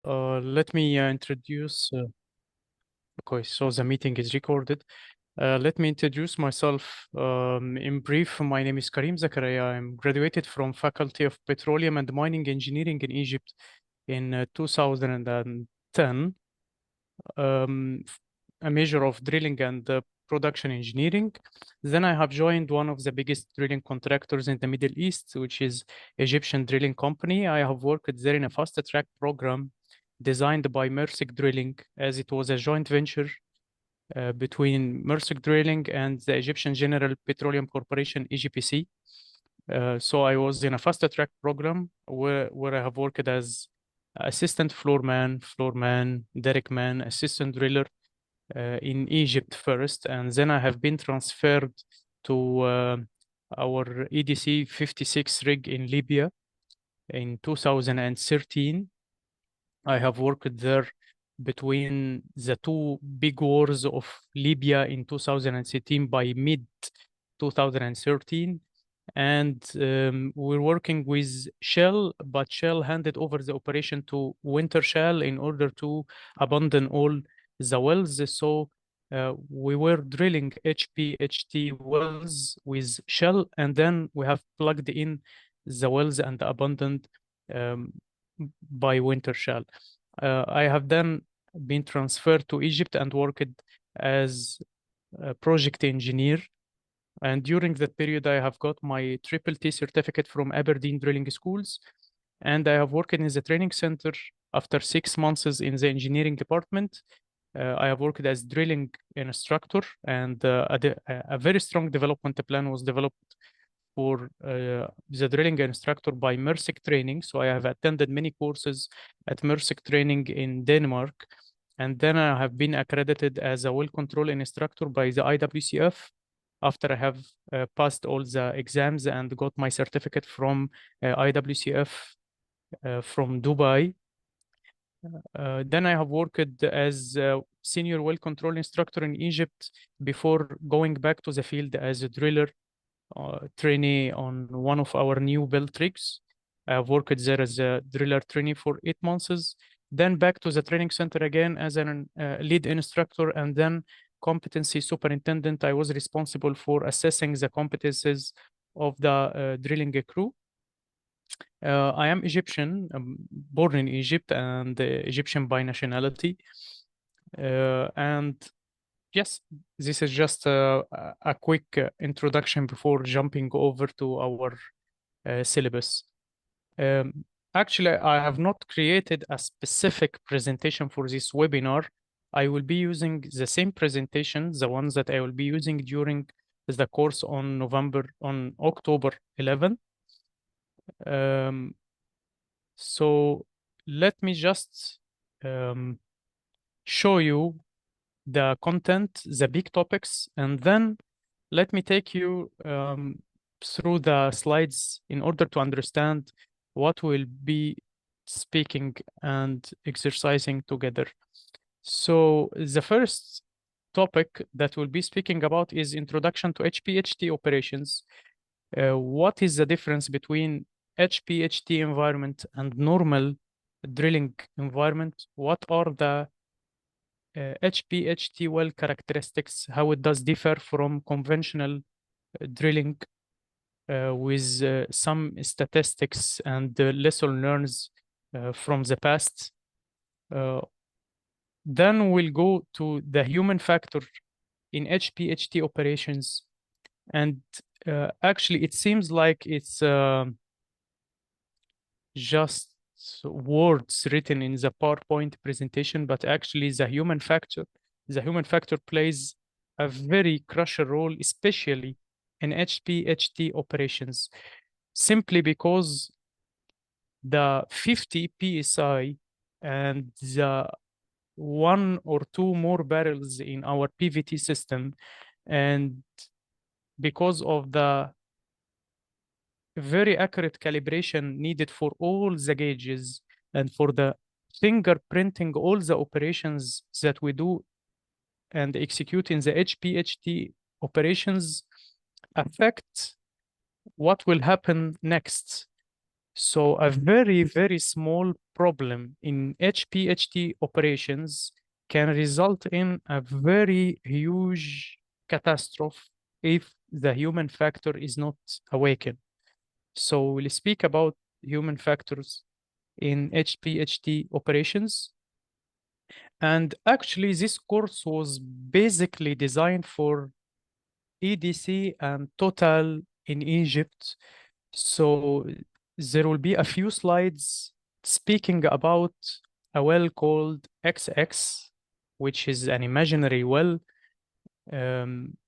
Let me introduce. Okay, so the meeting is recorded. Let me introduce myself. In brief, my name is Karim Zakaria. I'm graduated from Faculty of Petroleum and Mining Engineering in Egypt in 2010. A major of drilling and production engineering. Then I have joined one of the biggest drilling contractors in the Middle East, which is Egyptian Drilling Company. I have worked there in a fast track program designed by Maersk Drilling, as it was a joint venture between Maersk Drilling and the Egyptian General Petroleum Corporation, EGPC. So I was in a fast track program where I have worked as assistant floorman, derrickman, assistant driller in Egypt first, and then I have been transferred to our EDC 56 rig in Libya in 2013. I have worked there between the two big wars of Libya in 2013 by mid 2013. And we're working with Shell, but Shell handed over the operation to Wintershall in order to abandon all the wells. So we were drilling HPHT wells with Shell, and then we have plugged in the wells and abandoned um, by Wintershall. I have then been transferred to Egypt and worked as a project engineer. And during that period, I have got my Triple T certificate from Aberdeen Drilling Schools. And I have worked in the training center after 6 months in the engineering department. I have worked as drilling instructor, and a very strong development plan was developed for the drilling instructor by Maersk Training. So I have attended many courses at Maersk Training in Denmark. And then I have been accredited as a well control instructor by the IWCF after I have passed all the exams and got my certificate from IWCF from Dubai. Then I have worked as a senior well control instructor in Egypt before going back to the field as a driller trainee on one of our new built rigs. I have worked there as a driller trainee for 8 months. Then back to the training center again as an lead instructor, and then competency superintendent. I was responsible for assessing the competencies of the drilling crew. I am Egyptian, born in Egypt and Egyptian by nationality. And yes, this is just a quick introduction before jumping over to our syllabus. Actually, I have not created a specific presentation for this webinar. I will be using the same presentation, the ones that I will be using during the course on October 11th. So let me just show you the content, the big topics, and then let me take you through the slides in order to understand what we'll be speaking and exercising together. So the first topic that we'll be speaking about is Introduction to HPHT Operations. What is the difference between HPHT environment and normal drilling environment? What are the HPHT well characteristics, how it does differ from conventional drilling with some statistics and lesson learns from the past. Then we'll go to the human factor in HPHT operations. And actually, it seems like it's just words written in the PowerPoint presentation, but actually the human factor plays a very crucial role, especially in HPHT operations, simply because the 50 PSI and the 1 or 2 more barrels in our PVT system, and because of the very accurate calibration needed for all the gauges and for the fingerprinting all the operations that we do and execute in the HPHT operations affect what will happen next. So a very, very small problem in HPHT operations can result in a very huge catastrophe if the human factor is not awakened. So we'll speak about human factors in HPHT operations. And actually, this course was basically designed for EDC and Total in Egypt. So there will be a few slides speaking about a well called XX, which is an imaginary well.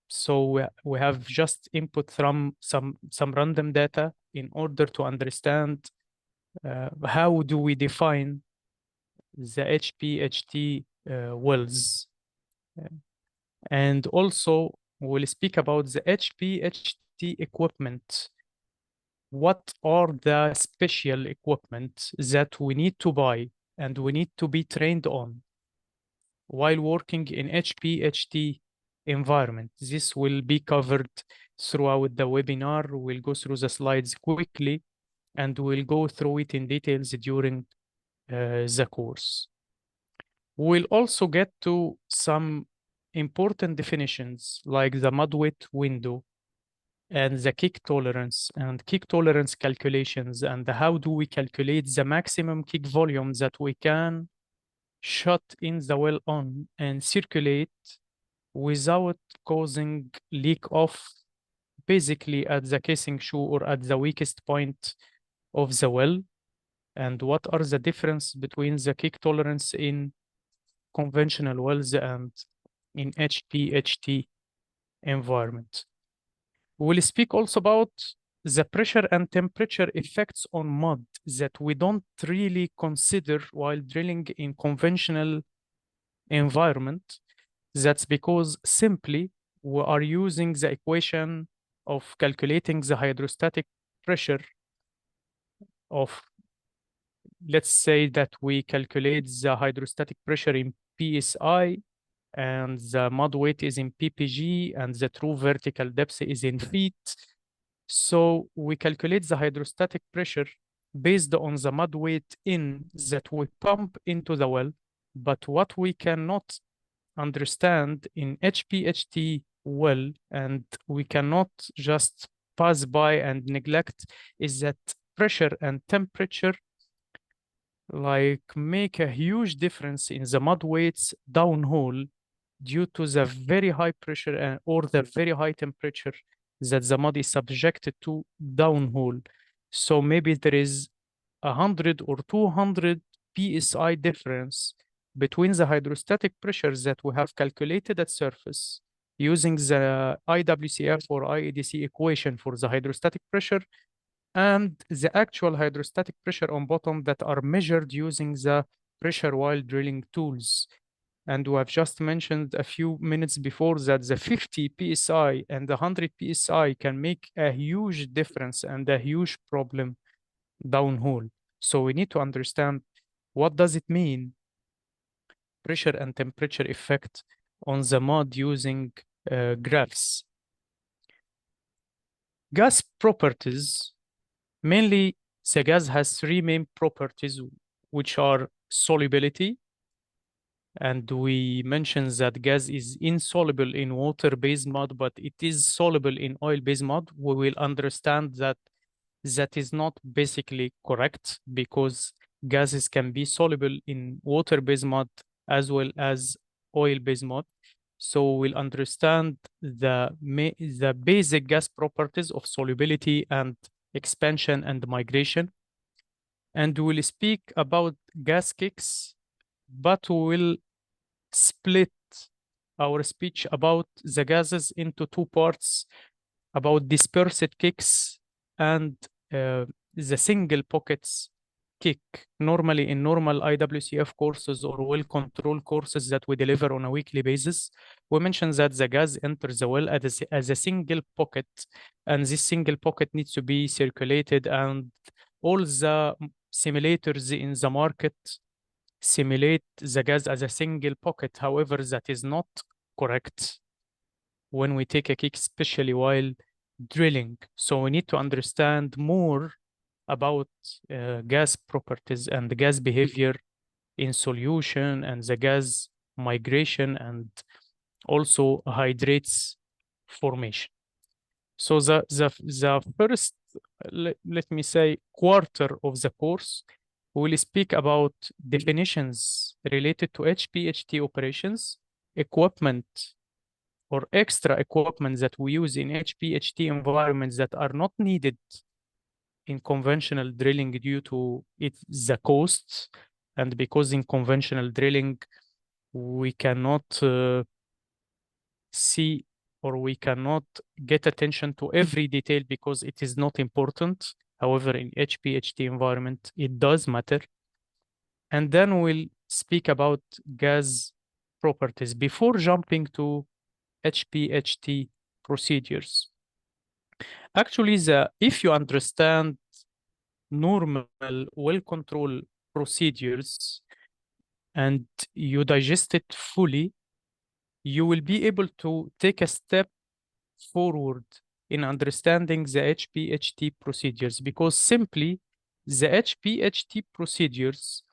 So we have just input from some random data in order to understand how do we define the HPHT wells. And also we'll speak about the HPHT equipment. What are the special equipment that we need to buy and we need to be trained on while working in HPHT environment? This will be covered throughout the webinar. We'll go through the slides quickly and we'll go through it in details during the course. We'll also get to some important definitions like the mud weight window and the kick tolerance and kick tolerance calculations and how do we calculate the maximum kick volume that we can shut in the well on and circulate without causing leak off basically at the casing shoe or at the weakest point of the well, and what are the difference between the kick tolerance in conventional wells and in HPHT environment. We'll speak also about the pressure and temperature effects on mud that we don't really consider while drilling in conventional environment. That's because simply we are using the equation of calculating the hydrostatic pressure of, let's say that we calculate the hydrostatic pressure in PSI and the mud weight is in ppg and the true vertical depth is in feet. So we calculate the hydrostatic pressure based on the mud weight in that we pump into the well. But what we cannot understand in HPHT well, and we cannot just pass by and neglect, is that pressure and temperature like make a huge difference in the mud weights downhole due to the very high pressure and, or the very high temperature that the mud is subjected to downhole. So maybe there is 100 or 200 psi difference between the hydrostatic pressures that we have calculated at surface using the IWCF or IEDC equation for the hydrostatic pressure and the actual hydrostatic pressure on bottom that are measured using the pressure while drilling tools. And we have just mentioned a few minutes before that the 50 psi and the 100 psi can make a huge difference and a huge problem downhole. So we need to understand what does it mean, pressure and temperature effect on the mud using graphs. Gas properties, mainly the gas has three main properties, which are solubility, and we mentioned that gas is insoluble in water-based mud, but it is soluble in oil-based mud. We will understand that that is not basically correct because gases can be soluble in water-based mud as well as oil-based mud. So we'll understand the basic gas properties of solubility and expansion and migration. And we'll speak about gas kicks, but we will split our speech about the gases into two parts, about dispersed kicks and the single pockets kick. Normally in normal IWCF courses or well control courses that we deliver on a weekly basis, we mention that the gas enters the well as a single pocket, and this single pocket needs to be circulated, and all the simulators in the market simulate the gas as a single pocket. However, that is not correct when we take a kick, especially while drilling. So we need to understand more about gas properties and the gas behavior in solution and the gas migration and also hydrates formation. So the first, let me say, quarter of the course, we will speak about definitions related to HPHT operations, equipment or extra equipment that we use in HPHT environments that are not needed in conventional drilling due to the costs, and because in conventional drilling we cannot see or we cannot get attention to every detail because it is not important. However, in HPHT environment, it does matter. And then we'll speak about gas properties before jumping to HPHT procedures. Actually, if you understand normal well control procedures and you digest it fully, you will be able to take a step forward in understanding the HPHT procedures, because simply the HPHT procedures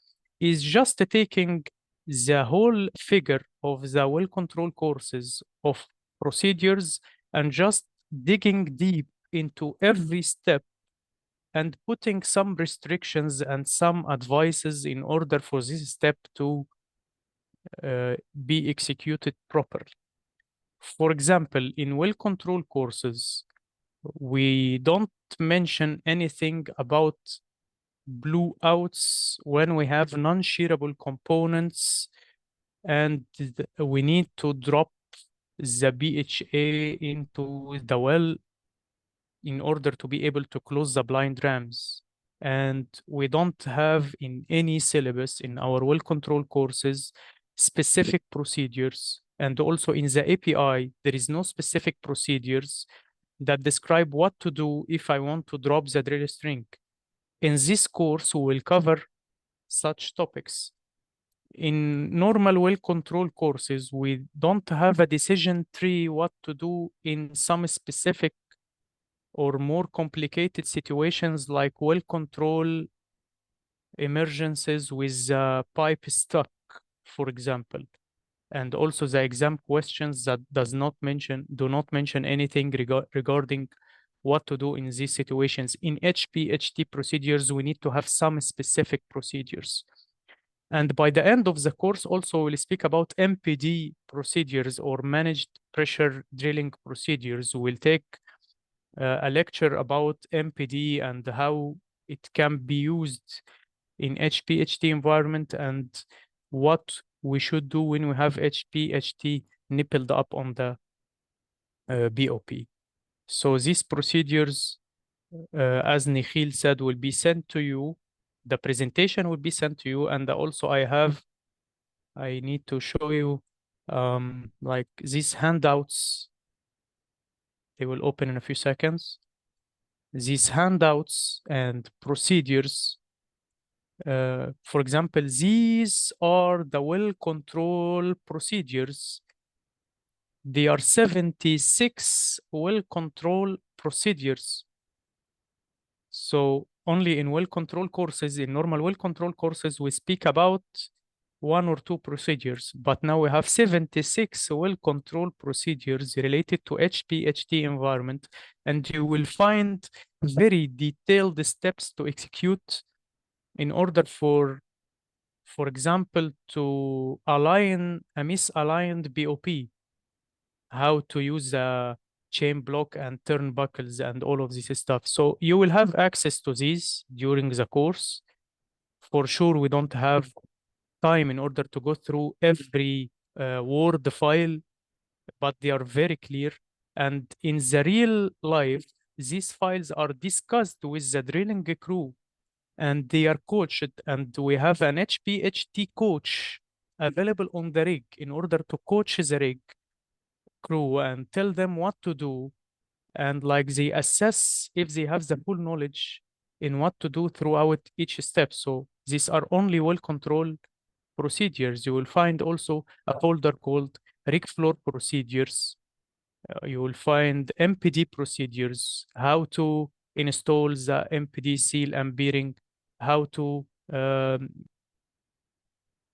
is just taking the whole figure of the well control courses of procedures and just digging deep into every step and putting some restrictions and some advices in order for this step to be executed properly. For example, in well control courses, we don't mention anything about blowouts when we have non-shearable components and we need to drop the BHA into the well in order to be able to close the blind rams. And we don't have in any syllabus in our well control courses specific procedures. And also in the API, there is no specific procedures that describe what to do if I want to drop the drill string. In this course, we will cover such topics. In normal well control courses, we don't have a decision tree what to do in some specific or more complicated situations like well control emergencies with pipe stuck, for example. And also the exam questions that do not mention anything regarding what to do in these situations. In HPHT procedures, we need to have some specific procedures. And by the end of the course, also we'll speak about MPD procedures or managed pressure drilling procedures. We'll take a lecture about MPD and how it can be used in HPHT environment and what we should do when we have HPHT nippled up on the BOP. So these procedures, as Nikhil said, will be sent to you. The presentation will be sent to you. And also I need to show you like these handouts. They will open in a few seconds. These handouts and procedures, for example, these are the well control procedures. They are 76 well control procedures. So only in well control courses, in normal well control courses, we speak about one or two procedures, but now we have 76 well control procedures related to HPHT environment, and you will find very detailed steps to execute in order for example, to align a misaligned BOP, how to use a chain block and turnbuckles and all of this stuff. So you will have access to these during the course. For sure, we don't have time in order to go through every Word file, but they are very clear. And in the real life, these files are discussed with the drilling crew and they are coached. And we have an HPHT coach available on the rig in order to coach the rig crew and tell them what to do. And like they assess if they have the full knowledge in what to do throughout each step. So these are only well controlled procedures. You will find also a folder called rig floor procedures. You will find MPD procedures, how to install the MPD seal and bearing, how to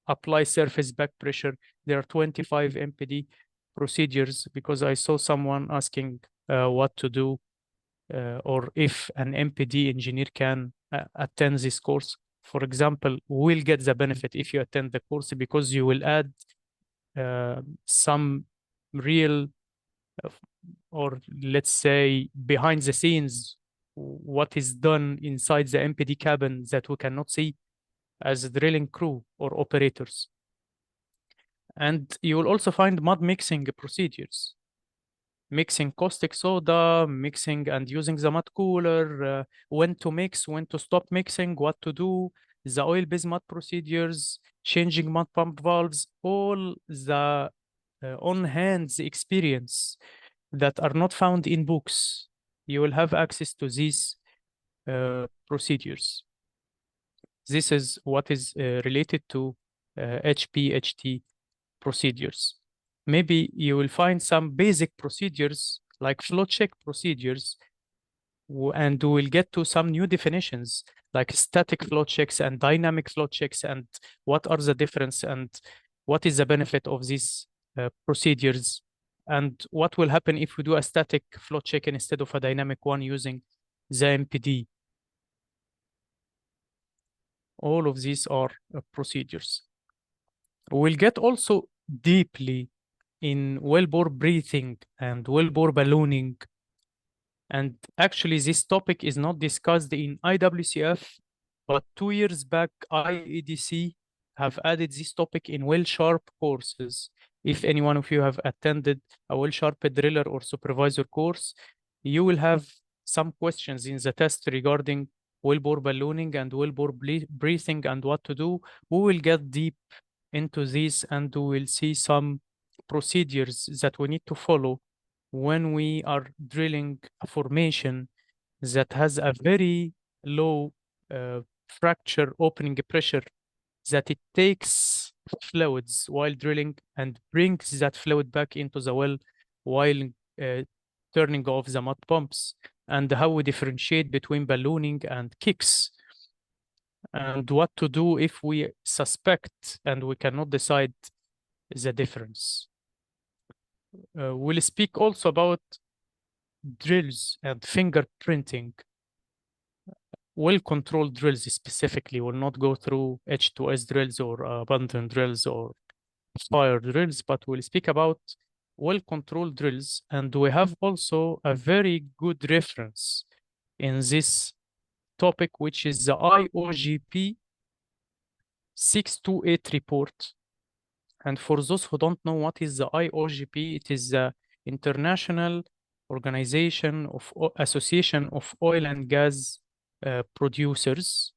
apply surface back pressure. There are 25 MPD procedures because I saw someone asking what to do or if an MPD engineer can attend this course. For example, will get the benefit if you attend the course because you will add some real or let's say behind the scenes what is done inside the MPD cabin that we cannot see as a drilling crew or operators. And you will also find mud mixing procedures, mixing caustic soda, mixing and using the mud cooler, when to mix, when to stop mixing, what to do, the oil-based mud procedures, changing mud pump valves, all the on-hands experience that are not found in books. You will have access to these procedures. This is what is related to HPHT procedures. Maybe you will find some basic procedures like flow check procedures, and we will get to some new definitions like static flow checks and dynamic flow checks, and what are the difference and what is the benefit of these procedures, and what will happen if we do a static flow check instead of a dynamic one using the MPD. All of these are procedures. We'll get also deeply in wellbore breathing and wellbore ballooning. And actually, this topic is not discussed in IWCF, but 2 years back, IEDC have added this topic in well sharp courses. If any one of you have attended a well sharp driller or supervisor course, you will have some questions in the test regarding wellbore ballooning and wellbore breathing and what to do. We will get deep into this and we will see some procedures that we need to follow when we are drilling a formation that has a very low fracture opening pressure, that it takes fluids while drilling and brings that fluid back into the well while turning off the mud pumps, and how we differentiate between ballooning and kicks, and what to do if we suspect and we cannot decide the difference. We'll speak also about drills and fingerprinting. Well-controlled drills specifically will not go through H2S drills or abandon drills or fire drills, but we'll speak about well-controlled drills. And we have also a very good reference in this topic, which is the IOGP 628 report. And for those who don't know what is the IOGP, it is the International Organization of Association of Oil and Gas Producers.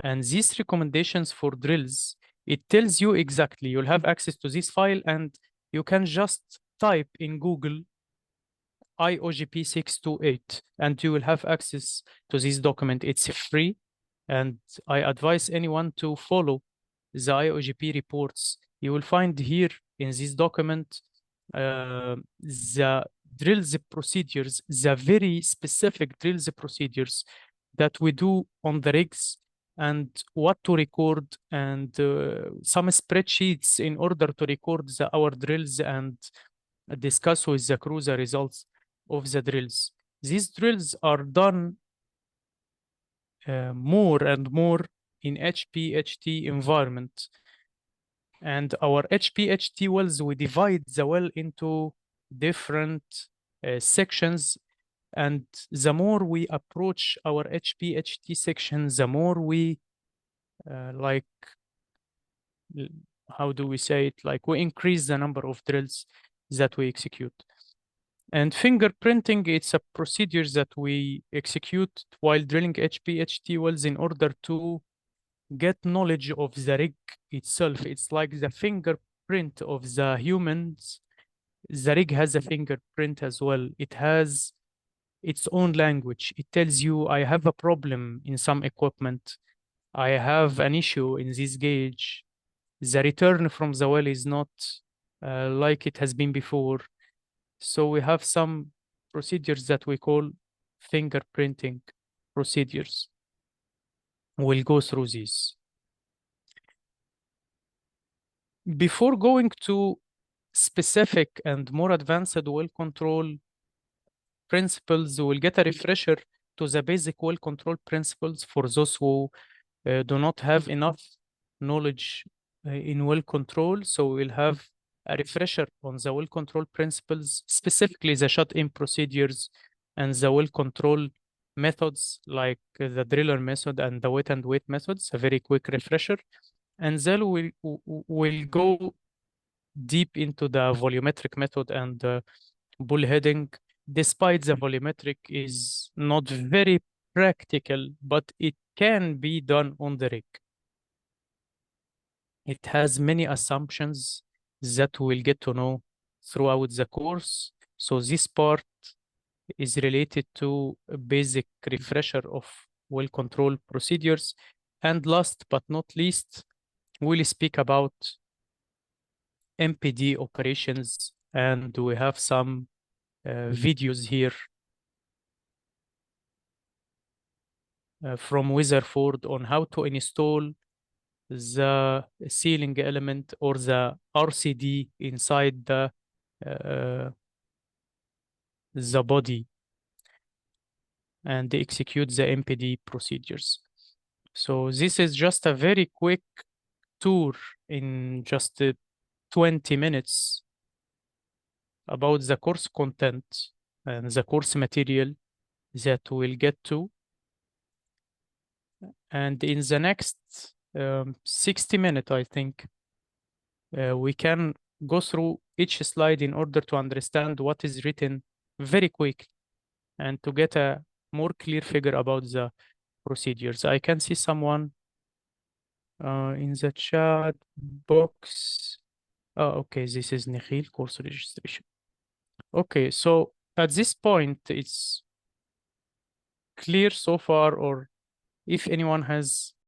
And these recommendations for drills, it tells you exactly, you'll have access to this file and you can just type in Google IOGP 628 and you will have access to this document. It's free and I advise anyone to follow the IOGP reports. You will find here in this document the drills procedures, the very specific drills procedures that we do on the rigs and what to record, and some spreadsheets in order to record our drills and discuss with the crew the results of the drills. These drills are done more and more in HPHT environment. And our HPHT wells, we divide the well into different sections. And the more we approach our HPHT section, the more we how do we say it? Like we increase the number of drills that we execute. And fingerprinting, it's a procedure that we execute while drilling HPHT wells in order to get knowledge of the rig itself. It's like the fingerprint of the humans. The rig has a fingerprint as well. It has its own language. It tells you, I have a problem in some equipment. I have an issue in this gauge. The return from the well is not like it has been before. So we have some procedures that we call fingerprinting. procedures. We'll go through these. Before going to specific and more advanced well control principles, we'll get a refresher to the basic well control principles for those who do not have enough knowledge in well control. So we'll have a refresher on the well control principles, specifically the shut-in procedures and the well control methods like the driller method and the wet and wait methods, a very quick refresher. And then we'll go deep into the volumetric method and bullheading, despite the volumetric is not very practical, but it can be done on the rig. It has many assumptions that we'll get to know throughout the course. So this part is related to a basic refresher of well control procedures. And last but not least, we'll speak about MPD operations, and we have some videos here from Weatherford on how to install the sealing element or the RCD inside the body and execute the MPD procedures. So this is just a very quick tour in just 20 minutes about the course content and the course material that we'll get to. And in the next 60 minutes, I think, we can go through each slide in order to understand what is written very quickly and to get a more clear figure about the procedures. I can see someone in the chat box. Oh, okay, this is Nikhil, course registration. Okay, so at this point, it's clear so far, or if anyone has